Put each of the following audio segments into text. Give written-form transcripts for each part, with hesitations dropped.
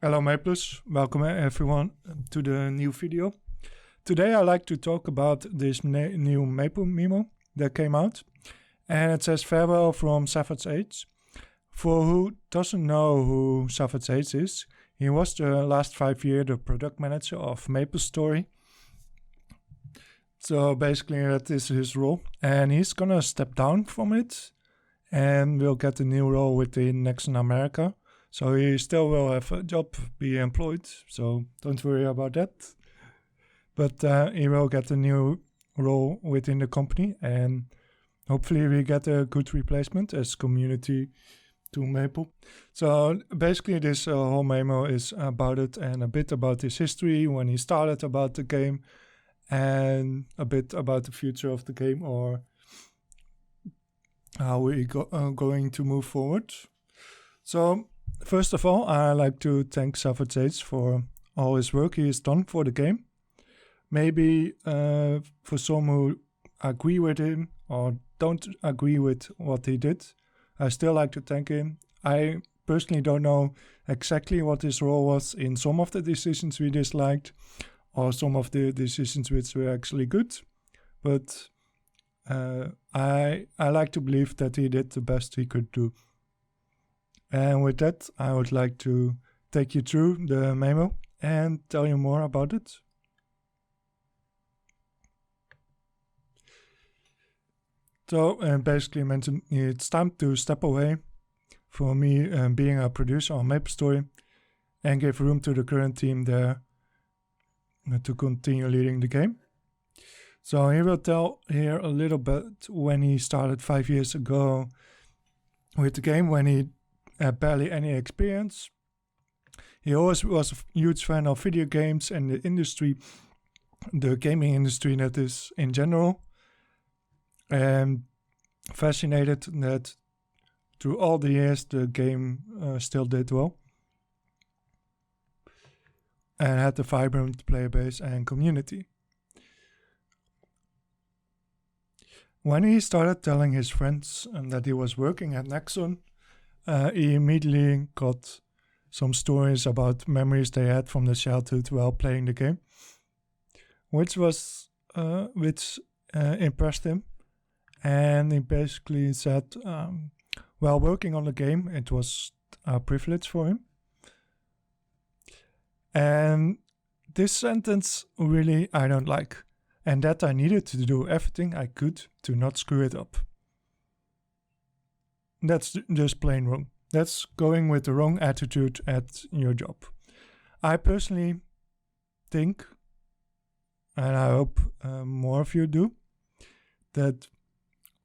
Hello Maples, welcome everyone to the new video. Today I like to talk about this new Maple Memo that came out, and it says farewell from Savageace. For who doesn't know who Savageace is, he was the last 5 years the product manager of Maplestory. So basically that is his role, and he's gonna step down from it and will get a new role within Yonax in America. So he still will have a job, be employed, so don't worry about that. But he will get a new role within the company, and hopefully we get a good replacement as community to Maple. So basically this whole memo is about it, and a bit about his history, when he started about the game, and a bit about the future of the game, or how we going to move forward. So first of all, I like to thank Savageace for all his work he has done for the game. Maybe for some who agree with him or don't agree with what he did, I still like to thank him. I personally don't know exactly what his role was in some of the decisions we disliked, or some of the decisions which were actually good, but I like to believe that he did the best he could do. And with that, I would like to take you through the memo and tell you more about it. So basically mentioned it's time to step away for me being a producer on Maplestory and give room to the current team there to continue leading the game. So he will tell here a little bit when he started 5 years ago with the game, when he had barely any experience. He always was a huge fan of video games and the industry, the gaming industry that is in general, and fascinated that through all the years the game still did well and had a vibrant player base and community. When he started telling his friends that he was working at Nexon, he immediately got some stories about memories they had from the childhood while playing the game, which impressed him. And he basically said, while working on the game, it was a privilege for him. And this sentence really I don't like, and that I needed to do everything I could to not screw it up. That's just plain wrong. That's going with the wrong attitude at your job. I personally think, and I hope more of you do, that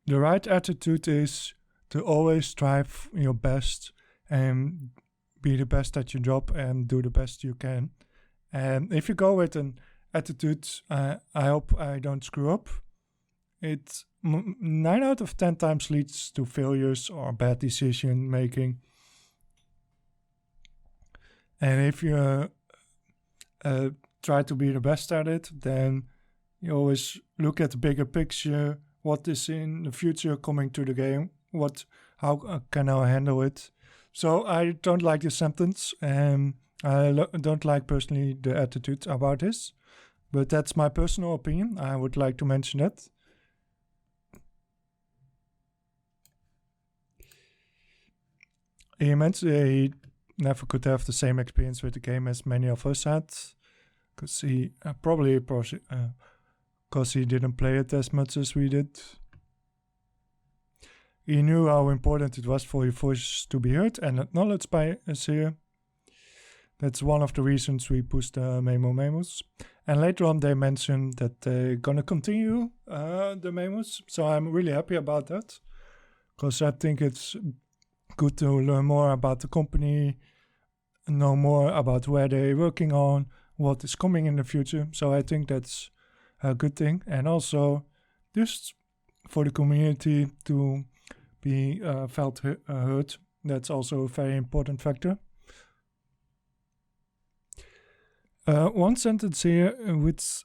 the right attitude is to always strive your best and be the best at your job and do the best you can. And if you go with an attitude, I hope I don't screw up, it 9 out of 10 times leads to failures or bad decision making. And if you try to be the best at it, then you always look at the bigger picture. What is in the future coming to the game? How can I handle it? So I don't like this sentence, and I don't like personally the attitude about this. But that's my personal opinion. I would like to mention that. He mentioned he never could have the same experience with the game as many of us had, because he because he didn't play it as much as we did. He knew how important it was for your voice to be heard and acknowledged by us here. That's one of the reasons we pushed the memos. And later on they mentioned that they're gonna continue the memos. So I'm really happy about that, because I think it's good to learn more about the company, know more about where they're working on, what is coming in the future. So I think that's a good thing. And also just for the community to be felt heard. That's also a very important factor. One sentence here which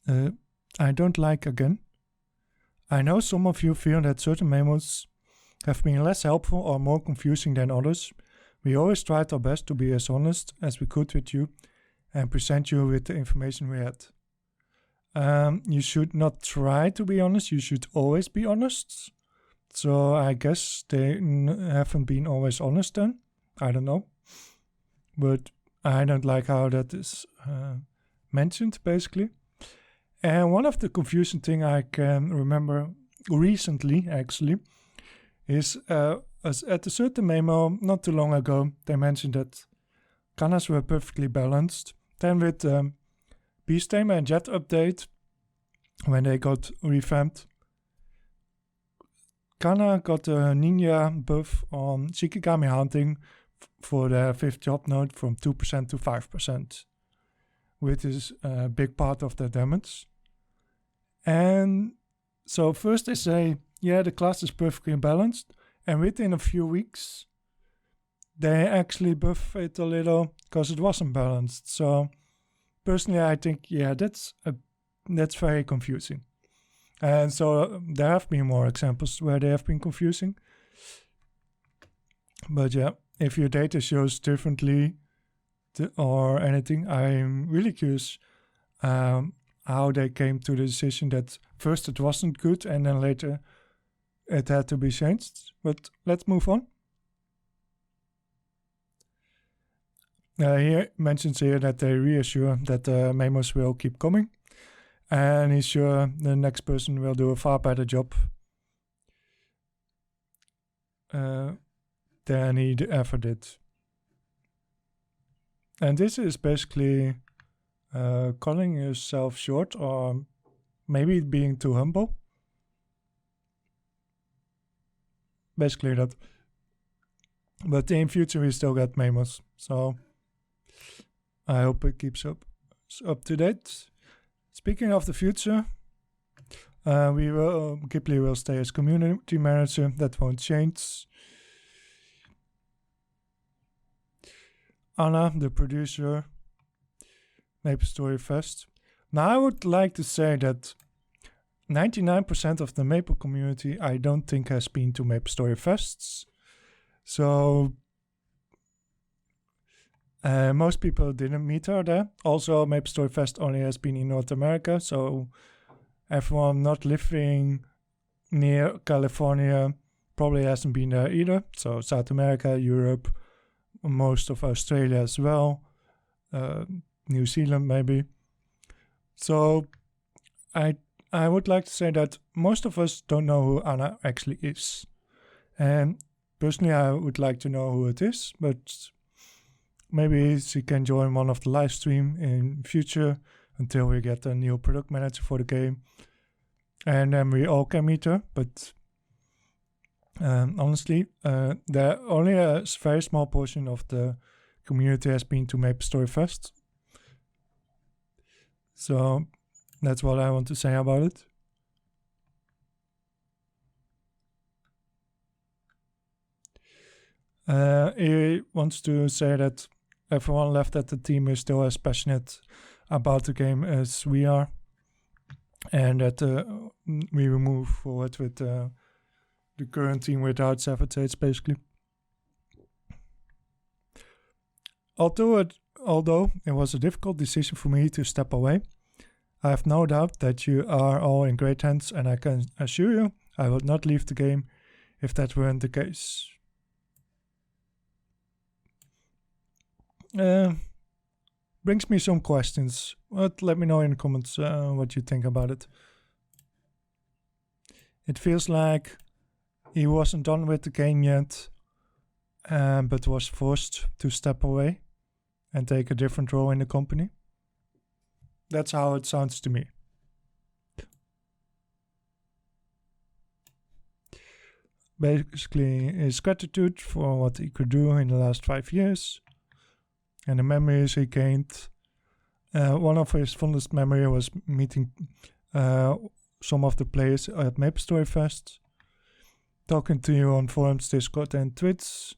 I don't like again. I know some of you feel that certain memos have been less helpful or more confusing than others, We always tried our best to be as honest as we could with you and present you with the information we had. You should not try to be honest, you should always be honest. So I guess they haven't been always honest then. I don't know. But I don't like how that is mentioned, basically. And one of the confusing thing I can remember recently, actually, is at a certain memo not too long ago, they mentioned that Kanas were perfectly balanced. Then with Beast Tamer and Jet update, when they got revamped, Kana got a ninja buff on Shikigami hunting for the 5th job node from 2% to 5%, which is a big part of their damage. And so first they say, yeah, the class is perfectly balanced, and within a few weeks they actually buff it a little because it wasn't balanced. So personally I think, yeah, that's very confusing. And so there have been more examples where they have been confusing. But yeah, if your data shows differently or anything, I'm really curious how they came to the decision that first it wasn't good and then later it had to be changed. But let's move on. He mentions here that they reassure that the memos will keep coming. And he's sure the next person will do a far better job than he ever did. And this is basically calling yourself short or maybe being too humble. Basically that. But in future we still get memos, so I hope it keeps up to date. Speaking of the future, Ghibli will stay as community manager. That won't change. Anna, the producer, Maplestory Fest. Now I would like to say that 99% of the Maple community I don't think has been to Maplestory Fests. So most people didn't meet her there. Also, Maplestory Fest only has been in North America, so everyone not living near California probably hasn't been there either. So South America, Europe, most of Australia as well, New Zealand maybe. So I would like to say that most of us don't know who Anna actually is. And personally I would like to know who it is, but maybe she can join one of the live stream in future until we get a new product manager for the game. And then we all can meet her. But honestly, there only a very small portion of the community has been to Maplestory Fest. So that's what I want to say about it. He wants to say that everyone left at the team is still as passionate about the game as we are, and that we will move forward with the current team without Savageace, basically. Although it was a difficult decision for me to step away, I have no doubt that you are all in great hands, and I can assure you I would not leave the game if that weren't the case. Brings me some questions, but let me know in the comments what you think about it. It feels like he wasn't done with the game yet, but was forced to step away and take a different role in the company. That's how it sounds to me. Basically, his gratitude for what he could do in the last 5 years and the memories he gained. One of his fondest memories was meeting some of the players at Maplestory Fest, talking to you on forums, Discord and Twitch.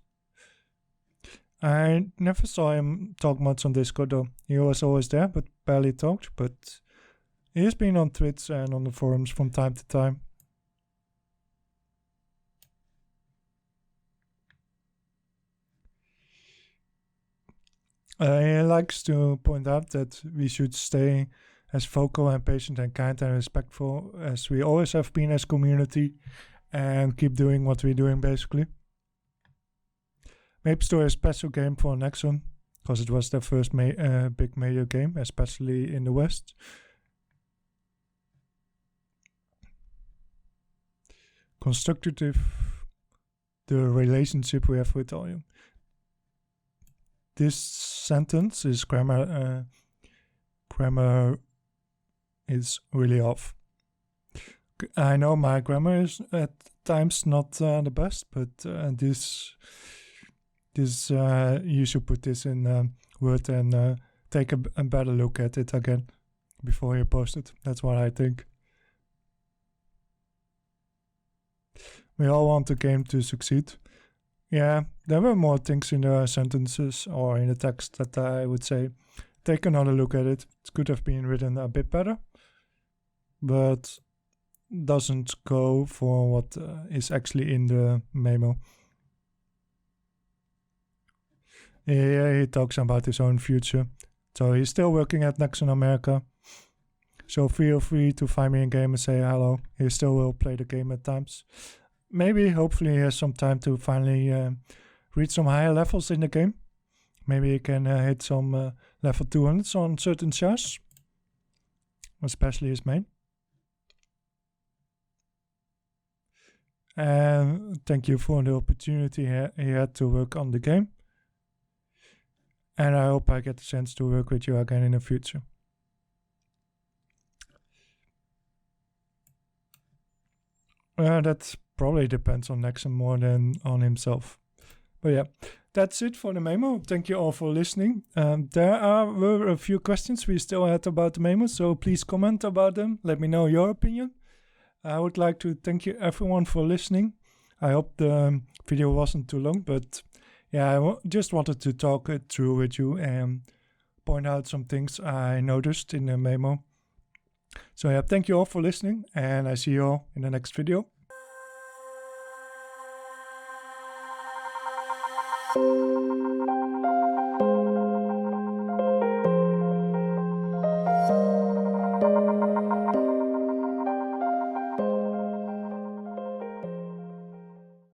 I never saw him talk much on Discord though. He was always there but barely talked, but he has been on Twitch and on the forums from time to time. He likes to point out that we should stay as vocal and patient and kind and respectful as we always have been as community, and keep doing what we're doing basically. Maplestory is a special game for Nexon because it was their first big major game, especially in the West. Constructive, the relationship we have with all you. This sentence is grammar is really off. I know my grammar is at times not the best, but this you should put this in Word and take a better look at it again before you post it. That's what I think. We all want the game to succeed. Yeah, there were more things in the sentences or in the text that I would say take another look at it. It could have been written a bit better, but doesn't go for what is actually in the memo. Yeah, he talks about his own future. So he's still working at Nexon America. So feel free to find me in game and say hello. He still will play the game at times. Maybe, hopefully he has some time to finally reach some higher levels in the game. Maybe he can hit some level 200s on certain chars. Especially his main. And thank you for the opportunity he had to work on the game. And I hope I get the chance to work with you again in the future. That probably depends on Nexon more than on himself. But yeah, that's it for the memo. Thank you all for listening. There were a few questions we still had about the memo, so please comment about them. Let me know your opinion. I would like to thank you everyone for listening. I hope the video wasn't too long, but yeah, I just wanted to talk it through with you and point out some things I noticed in the memo. So yeah, thank you all for listening, and I see you all in the next video.